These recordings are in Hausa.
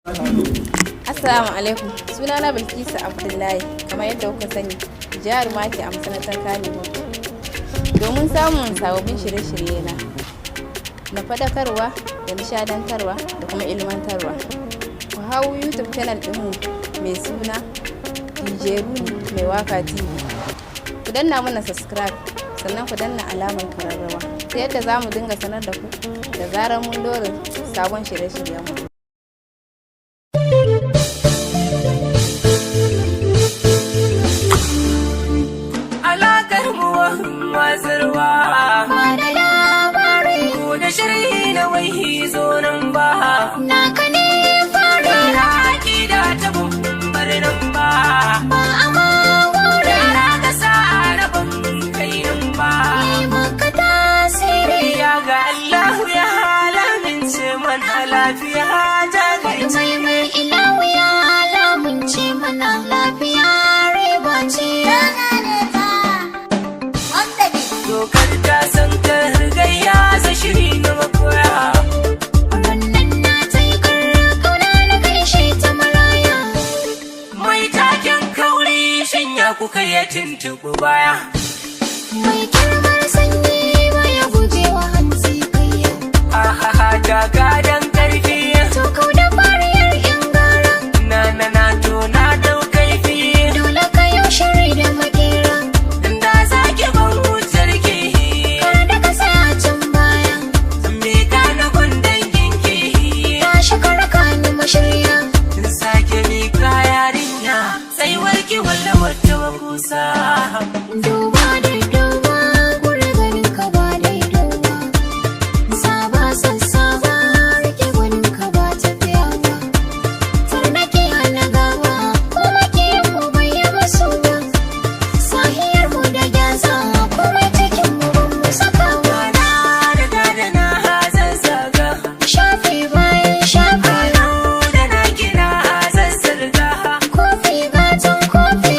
Assalamu alaikum, sunana Bilkisu Abdullahi. Kamar yadda kuka sani, jaruma ce a masana'antar Kannywood. Domin samun sababbin shirye-shirye na fadakarwa da nishadantarwa da kuma ilmantarwa, ku hau YouTube channel ɗinmu mai suna DJ Rudi Mai Waka TV. Ku danna mana subscribe, sannan ku danna alamar kararrawa ta yadda za mu dinga sanar da ku da zarar mun dora sabon shirye-shiryenmu. Wazirwa da labari ko da shiri na wai zo nan ba naka ne fara raki da tabun barnan ba amma wuri ka sa rabon kai nan ba maka tasiri ya ga Allah ya halamin ce mana lafiya ta kai mai ilahu ya halamin ce mana lafiya riba ce. Dokar ta san ka rigayya sa shiri na makoya. Wannan na taikar kauna na gaishe ta maraya. Mai taken kauri shanya kuka ya tuntuɓi baya. Mai kirmar sanyi baya gujewa hantsi kayya. Ahaha daga dan karfi. To kau da bariyar yan gara. Na to na dau kaifi. Dole ka yau shiri da makera. Da zaki ban kusa duba da duba gure ganin ka ba daidai ba saba sassaba rike gwanin ka ba tafiya ba tarnaki hana gawa kuma ke mu bai yaba su ba sahiyar mu da gyaza kuma cikin mu ban mu saka ba na zazzaga shafi bayan shafi da na kina zazzarga kofi gatan kofi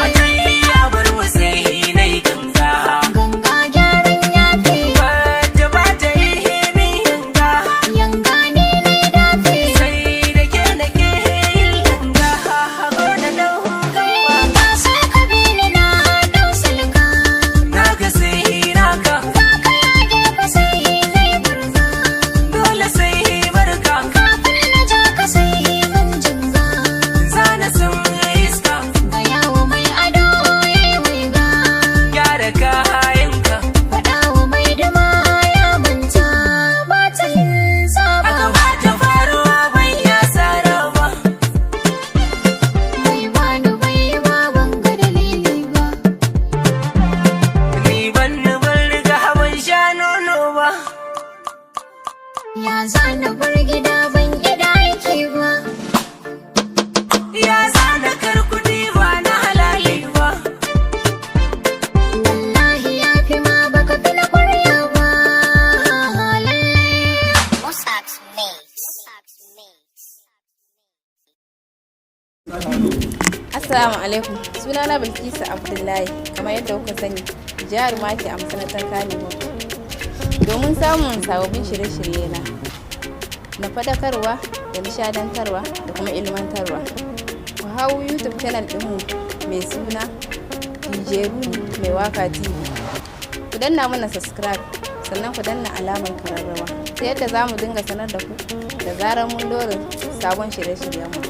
ya zana bar gida ban gida yake ba ya zana karkudi ba na halali ba wallahi ya fi ma baka fi na kwarya ba Assalamu alaikum, sunana Bilkisu Abdullahi. Kamar yadda kuka sani, jaruma ce a masana'antar Kannywood. Domin samun sababbin shirye-shirye na fadakarwa da nishadantarwa da kuma ilmantarwa, ku hau YouTube channel ɗinmu mai suna DJ Rudi Mai Waka TV. Ku danna mana subscribe, sannan ku danna alamar kararrawa ta yadda za mu dinga sanar da ku da zarar mun dora sabon shirye-shiryenmu.